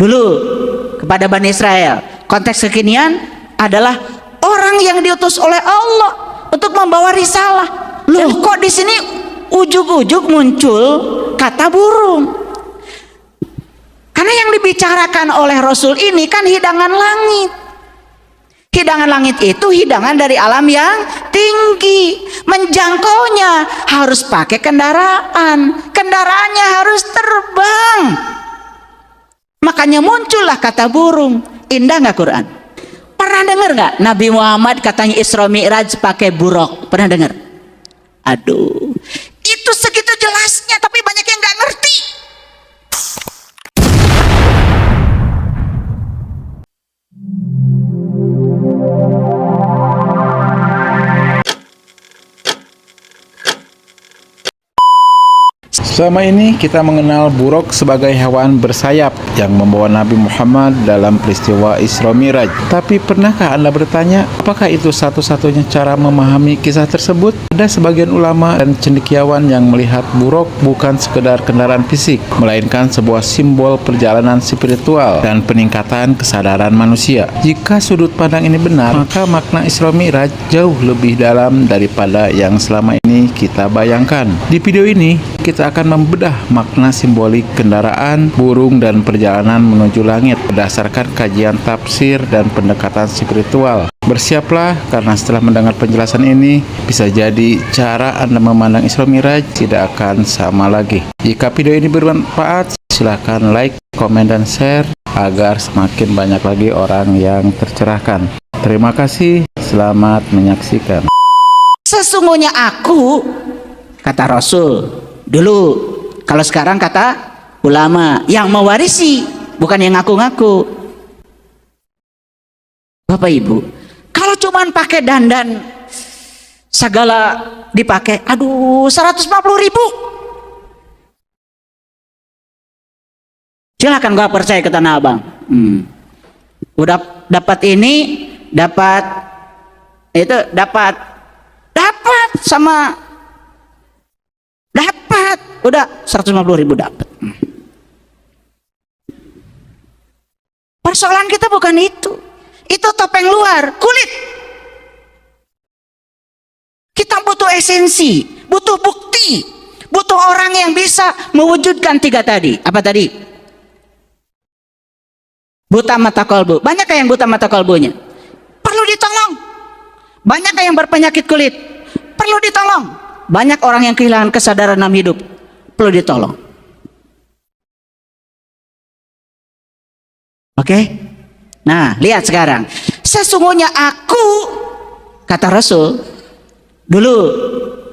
dulu kepada Bani Israel. Konteks kekinian adalah orang yang diutus oleh Allah untuk membawa risalah. Loh, kok di sini ujug-ujug muncul kata burung? Karena yang dibicarakan oleh Rasul ini kan hidangan langit. Hidangan langit itu hidangan dari alam yang tinggi. Menjangkaunya harus pakai kendaraan. Kendaraannya harus terbang. Makanya muncullah kata burung. Indah nggak Quran? Pernah dengar nggak Nabi Muhammad katanya Isra Mi'raj pakai buruk? Pernah dengar? Aduh, itu segitu jelasnya tapi banyak yang nggak ngerti. Selama ini kita mengenal buruk sebagai hewan bersayap yang membawa Nabi Muhammad dalam peristiwa Isra Mi'raj. Tapi pernahkah Anda bertanya, apakah itu satu-satunya cara memahami kisah tersebut? Ada sebagian ulama dan cendekiawan yang melihat buruk bukan sekedar kendaraan fisik, melainkan sebuah simbol perjalanan spiritual dan peningkatan kesadaran manusia. Jika sudut pandang ini benar, maka makna Isra Mi'raj jauh lebih dalam daripada yang selama ini kita bayangkan. Di video ini, kita akan membedah makna simbolik kendaraan, burung, dan perjalanan menuju langit berdasarkan kajian tafsir dan pendekatan spiritual. Bersiaplah, karena setelah mendengar penjelasan ini, bisa jadi cara Anda memandang Isra Mi'raj tidak akan sama lagi. Jika video ini bermanfaat, silahkan like, komen, dan share agar semakin banyak lagi orang yang tercerahkan. Terima kasih, selamat menyaksikan. Sesungguhnya aku, kata Rasul dulu, kalau sekarang kata ulama yang mewarisi, bukan yang ngaku-ngaku. Bapak Ibu, kalau cuman pakai dandan segala dipakai, aduh 150.000. Silakan gak percaya ke Tanah Abang. Udah dapat ini, dapat itu, dapat sama dapat, udah 150.000 dapat. Persoalan kita bukan itu topeng luar, kulit. Kita butuh esensi, butuh bukti, butuh orang yang bisa mewujudkan tiga tadi. Apa tadi? Buta mata kolbu. Banyak yang buta mata kolbunya? Perlu ditolong. Banyak yang berpenyakit kulit? Perlu ditolong. Banyak orang yang kehilangan kesadaran dalam hidup, perlu ditolong. Oke? Nah, lihat sekarang. Sesungguhnya aku, kata Rasul dulu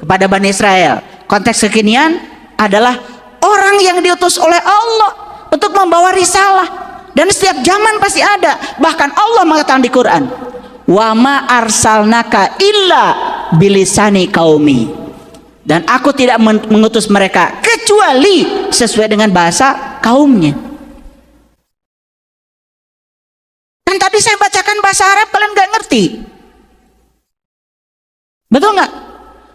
kepada Bani Israel. Konteks kekinian adalah orang yang diutus oleh Allah untuk membawa risalah. Dan setiap zaman pasti ada. Bahkan Allah mengatakan di Quran, "Wa ma arsalnaka illa bilisani qaumi." Dan aku tidak mengutus mereka kecuali sesuai dengan bahasa kaumnya. Kan tadi saya bacakan bahasa Arab, kalian gak ngerti. Betul nggak?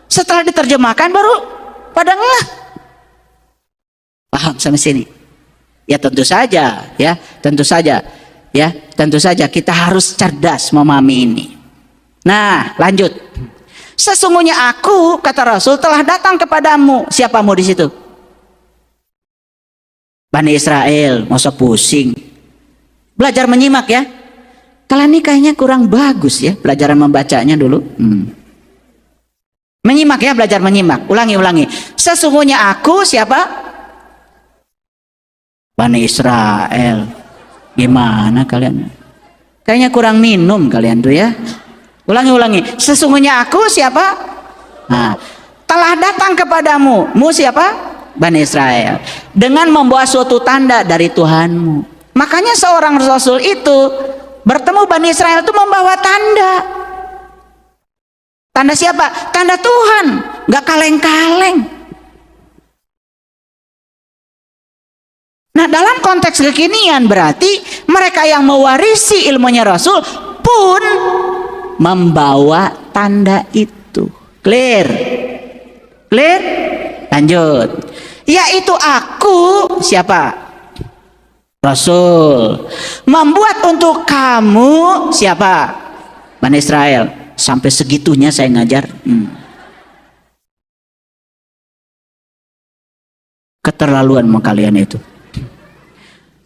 Setelah diterjemahkan baru pada ngeh. Paham sampai sini? Ya tentu saja, tentu saja kita harus cerdas memahami ini. Nah, lanjut. Sesungguhnya aku, kata Rasul, telah datang kepadamu. Siapamu di situ? Bani Israel. Masa pusing? Belajar menyimak ya. Kalian ini kayaknya kurang bagus ya pelajaran membacanya dulu. Menyimak ya, belajar menyimak. Ulangi. Sesungguhnya aku siapa? Bani Israel. Gimana kalian? Kayaknya kurang minum kalian tuh ya. Ulangi. Sesungguhnya aku siapa? Nah, telah datang kepadamu. Mu siapa? Bani Israel. Dengan membawa suatu tanda dari Tuhanmu. Makanya seorang Rasul itu bertemu Bani Israel itu membawa tanda. Tanda siapa? Tanda Tuhan. Gak kaleng-kaleng. Nah, dalam konteks kekinian berarti mereka yang mewarisi ilmunya Rasul pun membawa tanda itu. Clear? Lanjut. Yaitu aku siapa? Rasul. Membuat untuk kamu siapa? Bani Israel. Sampai segitunya saya ngajar. Keterlaluan sama kalian itu.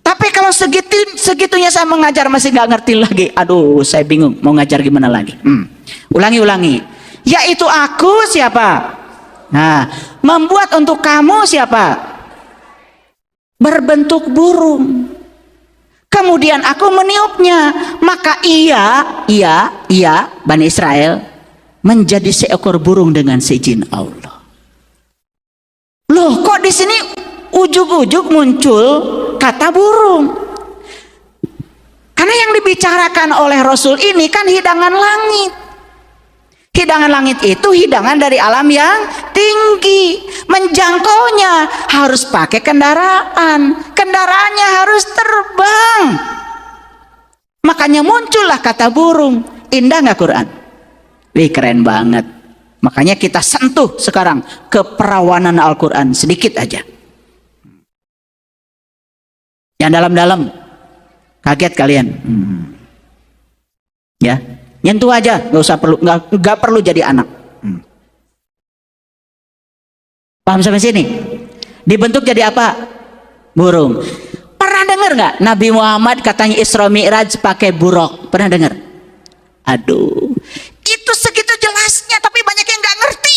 Tapi kalau segitunya saya mengajar masih nggak ngerti lagi. Aduh, saya bingung mau ngajar gimana lagi. Ulangi. Yaitu aku siapa? Nah, membuat untuk kamu siapa? Berbentuk burung. Kemudian aku meniupnya. Maka ia Bani Israel menjadi seekor burung dengan seizin Allah. Loh, kok di sini ujug-ujug muncul kata burung? Karena yang dibicarakan oleh Rasul ini kan hidangan langit. Hidangan langit itu hidangan dari alam yang tinggi. Menjangkaunya harus pakai kendaraan. Kendaraannya harus terbang. Makanya muncullah kata burung. Indah nggak Quran? Wih, keren banget. Makanya kita sentuh sekarang keperawanan Al-Quran sedikit aja. Yang dalam-dalam kaget kalian. Ya, nyentuh aja, nggak perlu jadi anak. Paham sampai sini? Dibentuk jadi apa? Burung. Pernah dengar nggak Nabi Muhammad katanya Isra Mi'raj pakai buruk? Pernah dengar? Aduh, itu segitu jelasnya, tapi banyak yang nggak ngerti.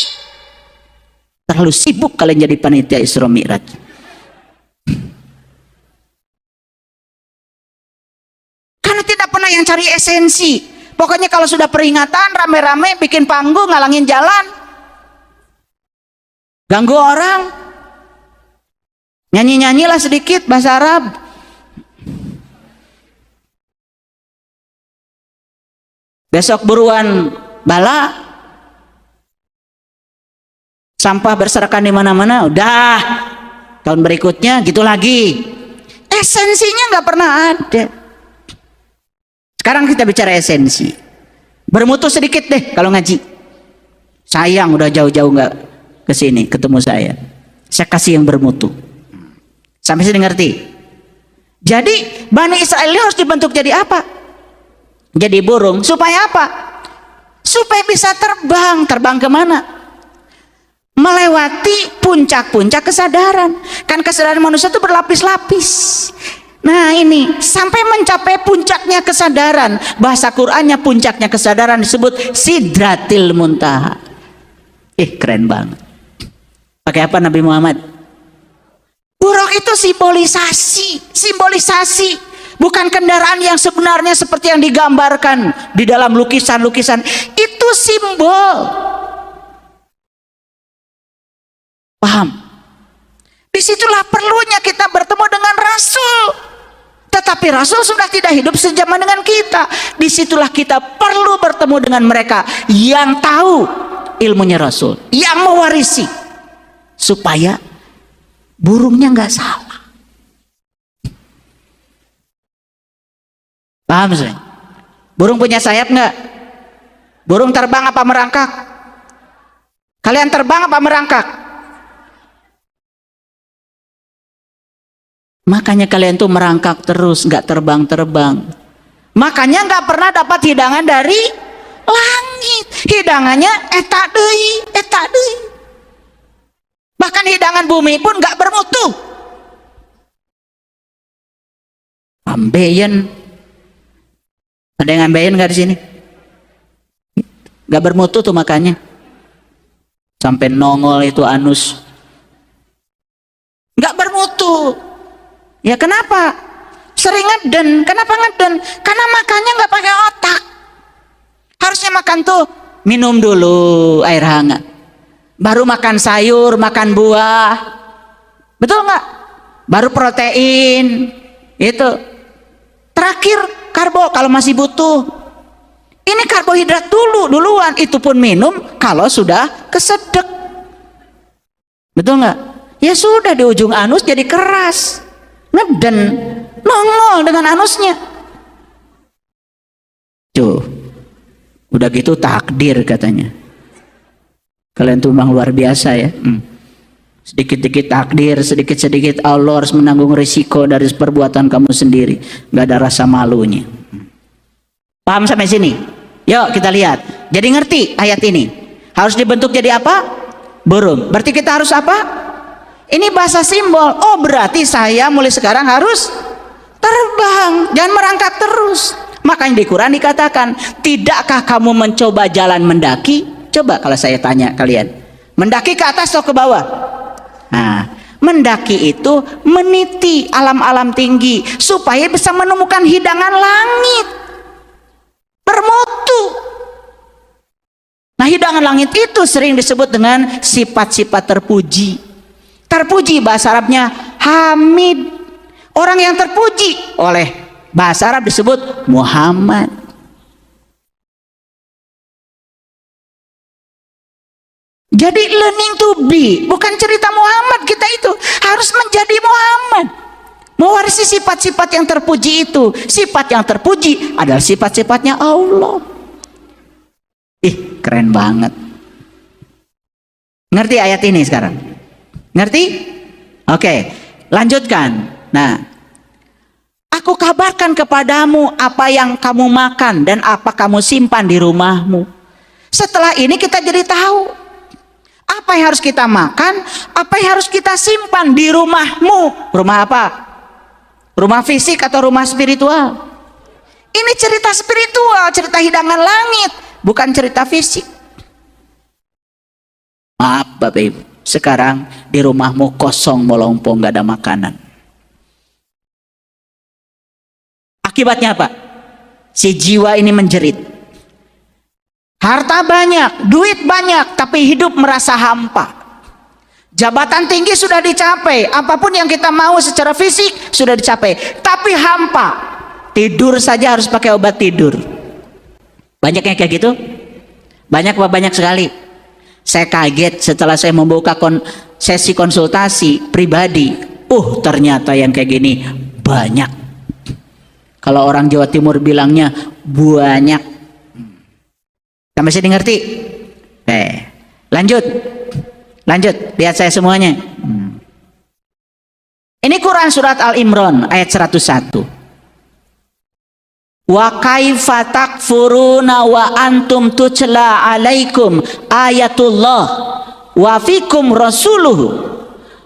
Terlalu sibuk kalian jadi panitia Isra Mi'raj. Karena tidak pernah yang cari esensi. Pokoknya kalau sudah peringatan rame-rame bikin panggung ngalangin jalan, ganggu orang, nyanyi-nyanyilah sedikit bahasa Arab. Besok buruan bala, sampah berserakan di mana-mana. Udah, tahun berikutnya gitu lagi. Esensinya nggak pernah ada. Sekarang kita bicara esensi. Bermutu sedikit deh kalau ngaji. Sayang udah jauh-jauh nggak kesini ketemu saya. Saya kasih yang bermutu. Sampai sini ngerti? Jadi Bani Israel ini harus dibentuk jadi apa? Jadi burung. Supaya apa? Supaya bisa terbang. Terbang kemana? Melewati puncak-puncak kesadaran. Kan kesadaran manusia itu berlapis-lapis. Nah ini sampai mencapai puncaknya kesadaran. Bahasa Qur'annya puncaknya kesadaran disebut Sidratil Muntaha. Keren banget. Pakai apa Nabi Muhammad? Buruk itu simbolisasi. Bukan kendaraan yang sebenarnya seperti yang digambarkan di dalam lukisan-lukisan. Itu simbol. Paham? Disitulah perlunya kita bertemu dengan Rasul. Tetapi Rasul sudah tidak hidup sejaman dengan kita. Disitulah kita perlu bertemu dengan mereka yang tahu ilmunya Rasul, yang mewarisi, supaya burungnya nggak salah. Paham sih? Burung punya sayap nggak? Burung terbang apa merangkak? Kalian terbang apa merangkak? Makanya kalian tuh merangkak terus, nggak terbang-terbang. Makanya nggak pernah dapat hidangan dari langit. Hidangannya eta deui. Bahkan hidangan bumi pun nggak bermutu. Ambeien. Ada yang ambeien nggak di sini? Nggak bermutu tuh makanya. Sampai nongol itu anus. Nggak bermutu. Ya kenapa? Sering ngeden. Kenapa ngeden? Karena makannya nggak pakai otak. Harusnya makan tuh minum dulu air hangat, baru makan sayur, makan buah, betul nggak? Baru protein, itu terakhir karbo kalau masih butuh. Ini karbohidrat duluan, itu pun minum kalau sudah kesedek, betul nggak? Ya sudah di ujung anus jadi keras, ngeden, nongol dengan anusnya. Tuh, udah gitu takdir katanya. Kalian tuh memang luar biasa ya. Sedikit-sedikit takdir, sedikit-sedikit Allah harus menanggung risiko dari perbuatan kamu sendiri. Gak ada rasa malunya. Paham sampai sini? Yuk kita lihat. Jadi ngerti ayat ini. Harus dibentuk jadi apa? Burung. Berarti kita harus apa? Ini bahasa simbol. Oh berarti saya mulai sekarang harus terbang. Jangan merangkak terus. Makanya di Quran dikatakan, tidakkah kamu mencoba jalan mendaki? Coba kalau saya tanya kalian. Mendaki ke atas atau ke bawah? Nah, mendaki itu meniti alam-alam tinggi supaya bisa menemukan hidangan langit bermutu. Nah, hidangan langit itu sering disebut dengan sifat-sifat terpuji. Terpuji bahasa Arabnya Hamid. Orang yang terpuji oleh bahasa Arab disebut Muhammad. Jadi learning to be, bukan cerita Muhammad, kita itu harus menjadi Muhammad. Mewarisi sifat-sifat yang terpuji itu. Sifat yang terpuji adalah sifat-sifatnya Allah. Ih, keren banget. Ngerti ayat ini sekarang? Ngerti? Oke, lanjutkan. Nah, aku kabarkan kepadamu apa yang kamu makan dan apa kamu simpan di rumahmu. Setelah ini kita jadi tahu apa yang harus kita makan, apa yang harus kita simpan di rumahmu. Rumah apa? Rumah fisik atau rumah spiritual? Ini cerita spiritual, cerita hidangan langit, bukan cerita fisik. Maaf Bapak Ibu, sekarang di rumahmu kosong melompong, gak ada makanan. Akibatnya apa? Si jiwa ini menjerit. Harta banyak, duit banyak, tapi hidup merasa hampa. Jabatan tinggi sudah dicapai, apapun yang kita mau secara fisik sudah dicapai, tapi hampa. Tidur saja harus pakai obat tidur. Banyak yang kayak gitu? Banyak apa? Banyak sekali. Saya kaget setelah saya membuka sesi konsultasi pribadi. Ternyata yang kayak gini banyak. Kalau orang Jawa Timur bilangnya banyak. Sampai sini ngerti? Lanjut, lihat saya semuanya. Ini Quran surat Al-Imran ayat 101. Wa kaifa takfuruna wa antum tutla alaikum ayatullah wa fikum rasuluhu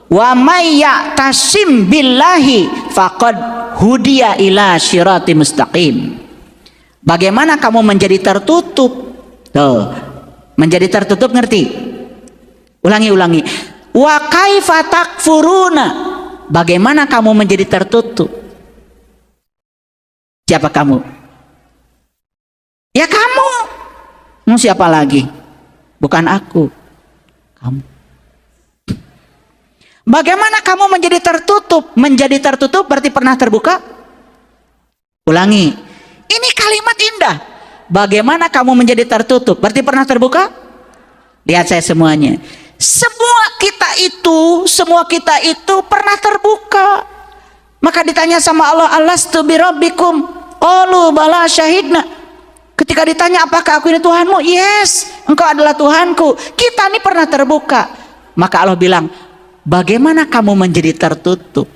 wa may ya'tasim billahi faqad hudiya ila syirati mustaqim. Bagaimana kamu menjadi tertutup? Tuh, menjadi tertutup, ngerti? Ulangi. Wa kaifa takfuruna. Bagaimana kamu menjadi tertutup? Siapa kamu? Ya kamu. Mau siapa lagi? Bukan aku. Kamu. Bagaimana kamu menjadi tertutup? Menjadi tertutup berarti pernah terbuka? Ulangi. Ini kalimat indah. Bagaimana kamu menjadi tertutup? Berarti pernah terbuka? Lihat saya semuanya. Semua kita itu pernah terbuka. Maka ditanya sama Allah, alastu birabbikum? Qalu bala syahidna. Ketika ditanya apakah aku ini Tuhanmu? Yes, engkau adalah Tuhanku. Kita ini pernah terbuka. Maka Allah bilang, bagaimana kamu menjadi tertutup?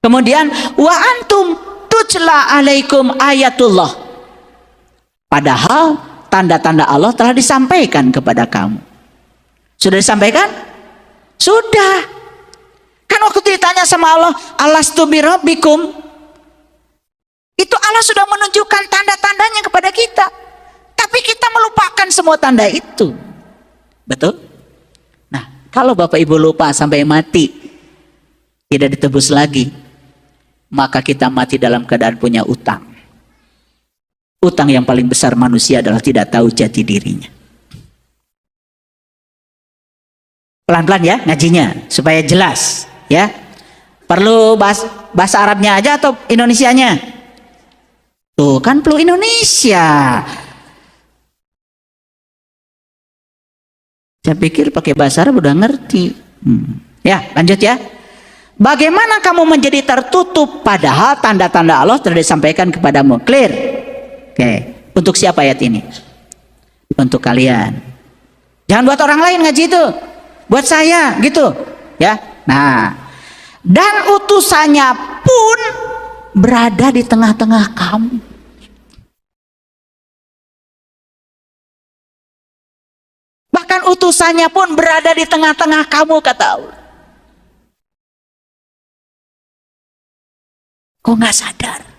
Kemudian wa antum tutla alaikum ayatullah. Padahal tanda-tanda Allah telah disampaikan kepada kamu. Sudah disampaikan? Sudah. Kan waktu ditanya sama Allah, alastu birabbikum, itu Allah sudah menunjukkan tanda-tandanya kepada kita. Tapi kita melupakan semua tanda itu. Betul? Nah, kalau Bapak Ibu lupa sampai mati, tidak ditebus lagi, maka kita mati dalam keadaan punya utang. Utang yang paling besar manusia adalah tidak tahu jati dirinya. Pelan-pelan ya ngajinya supaya jelas ya. Perlu bahasa Arabnya aja atau Indonesianya? Tuh kan perlu Indonesia. Saya pikir pakai bahasa Arab udah ngerti. Ya lanjut ya. Bagaimana kamu menjadi tertutup padahal tanda-tanda Allah telah disampaikan kepadamu? Clear? Oke. Untuk siapa ayat ini? Untuk kalian. Jangan buat orang lain ngaji itu, buat saya gitu ya. Nah, dan utusannya pun berada di tengah-tengah kamu. Bahkan utusannya pun berada di tengah-tengah kamu, kata Allah. Kok nggak sadar?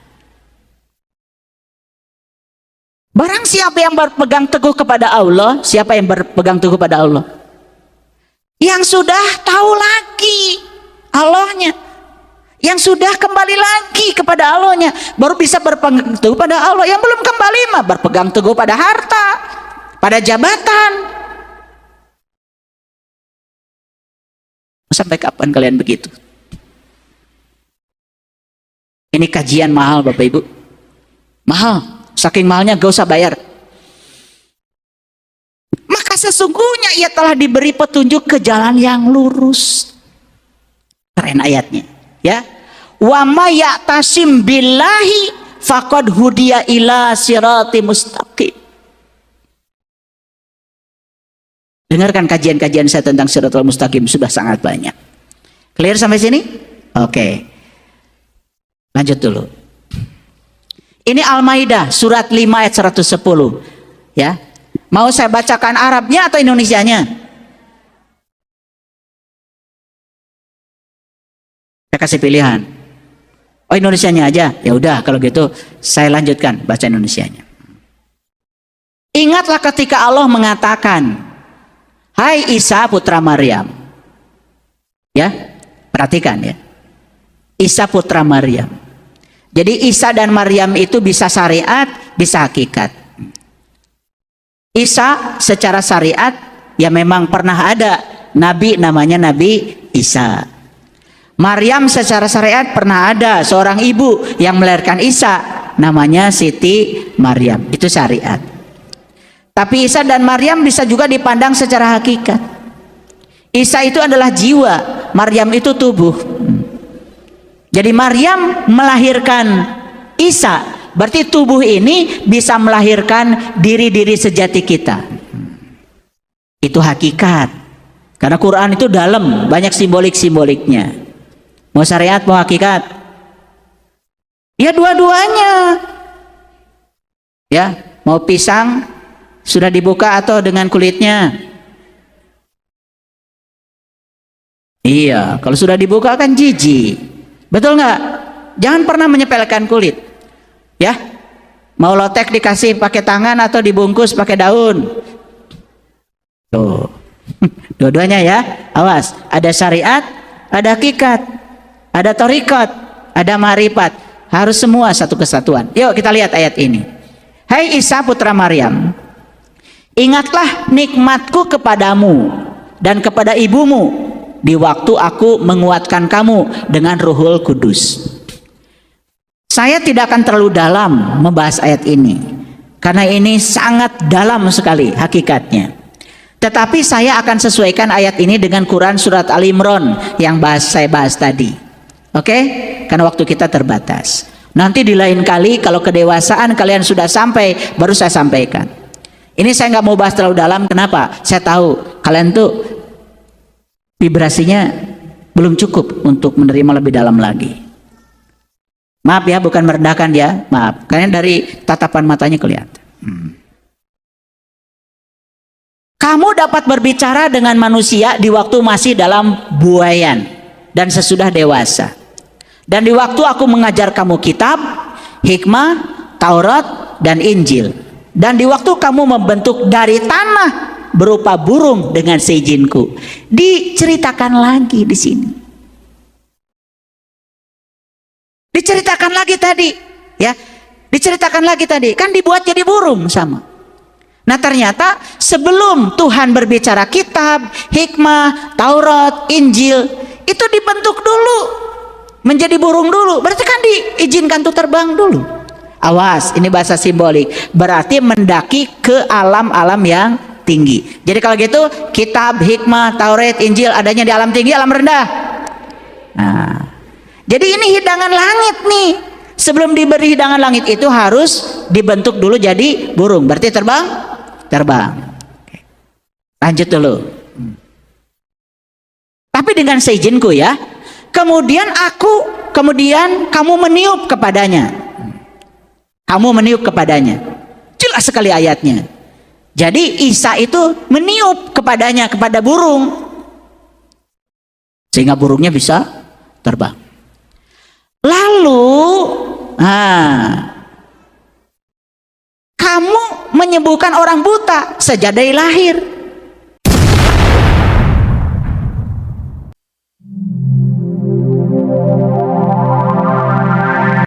Barang siapa yang berpegang teguh kepada Allah, siapa yang berpegang teguh kepada Allah? Yang sudah tahu lagi Allahnya, yang sudah kembali lagi kepada Allahnya, baru bisa berpegang teguh pada Allah. Yang belum kembali mah berpegang teguh pada harta, pada jabatan. Sampai kapan kalian begitu? Ini kajian mahal Bapak Ibu, mahal. Saking mahalnya gak usah bayar. Maka sesungguhnya ia telah diberi petunjuk ke jalan yang lurus. Keren ayatnya ya. Wa may ya'tasim billahi faqad hudiya ila sirati mustaqim. Dengarkan kajian-kajian saya tentang siratal mustaqim, sudah sangat banyak. Clear sampai sini? Oke. Lanjut dulu. Ini Al-Maidah surat 5 ayat 110 ya. Mau saya bacakan Arabnya atau Indonesianya? Saya kasih pilihan. Oh, Indonesianya aja. Ya udah kalau gitu saya lanjutkan baca Indonesianya. Ingatlah ketika Allah mengatakan, "Hai Isa putra Maryam." Ya, perhatikan ya. Isa putra Maryam. Jadi Isa dan Maryam itu bisa syariat, bisa hakikat. Isa secara syariat ya memang pernah ada nabi namanya Nabi Isa. Maryam secara syariat pernah ada seorang ibu yang melahirkan Isa namanya Siti Maryam. Itu syariat. Tapi Isa dan Maryam bisa juga dipandang secara hakikat. Isa itu adalah jiwa, Maryam itu tubuh. Jadi Maryam melahirkan Isa, berarti tubuh ini bisa melahirkan diri-diri sejati kita. Itu hakikat. Karena Quran itu dalam, banyak simbolik-simboliknya. Mau syariat, mau hakikat? Ya dua-duanya. Ya, mau pisang sudah dibuka atau dengan kulitnya? Iya, kalau sudah dibuka kan jijik. Betul nggak? Jangan pernah menyepelekan kulit. Ya, mau lotek dikasih pakai tangan atau dibungkus pakai daun. Tuh, dua-duanya ya. Awas, ada syariat, ada hakikat, ada thariqat, ada ma'rifat. Harus semua satu kesatuan. Yuk kita lihat ayat ini. Hai Isa putra Maryam, ingatlah nikmatku kepadamu dan kepada ibumu di waktu aku menguatkan kamu dengan Ruhul Kudus. Saya tidak akan terlalu dalam membahas ayat ini karena ini sangat dalam sekali hakikatnya. Tetapi saya akan sesuaikan ayat ini dengan Quran surat Ali Imran yang saya bahas tadi. Oke? Karena waktu kita terbatas. Nanti di lain kali kalau kedewasaan kalian sudah sampai baru saya sampaikan. Ini saya nggak mau bahas terlalu dalam. Kenapa? Saya tahu kalian tuh vibrasinya belum cukup untuk menerima lebih dalam lagi. Maaf ya, bukan merendahkan dia, maaf. Karena dari tatapan matanya kelihatan. Kamu dapat berbicara dengan manusia di waktu masih dalam buayan dan sesudah dewasa. Dan di waktu aku mengajar kamu kitab, hikmah, Taurat, dan Injil. Dan di waktu kamu membentuk dari tanah berupa burung dengan seizinku. Diceritakan lagi di sini. Diceritakan lagi tadi, ya. Diceritakan lagi tadi, kan dibuat jadi burung sama. Nah ternyata sebelum Tuhan berbicara kitab, hikmah, Taurat, Injil, itu dibentuk dulu menjadi burung dulu. Berarti kan diizinkan tuh terbang dulu. Awas, ini bahasa simbolik. Berarti mendaki ke alam-alam yang tinggi. Jadi kalau gitu kitab, hikmah, Taurat, Injil adanya di alam tinggi, alam rendah. Nah, jadi ini hidangan langit nih. Sebelum diberi hidangan langit itu harus dibentuk dulu jadi burung. Berarti terbang. Lanjut dulu. Tapi dengan seizinku ya. Kemudian kamu meniup kepadanya. Kamu meniup kepadanya. Jelas sekali ayatnya. Jadi Isa itu meniup kepadanya, kepada burung. Sehingga burungnya bisa terbang. Lalu, kamu menyembuhkan orang buta sejak dari lahir.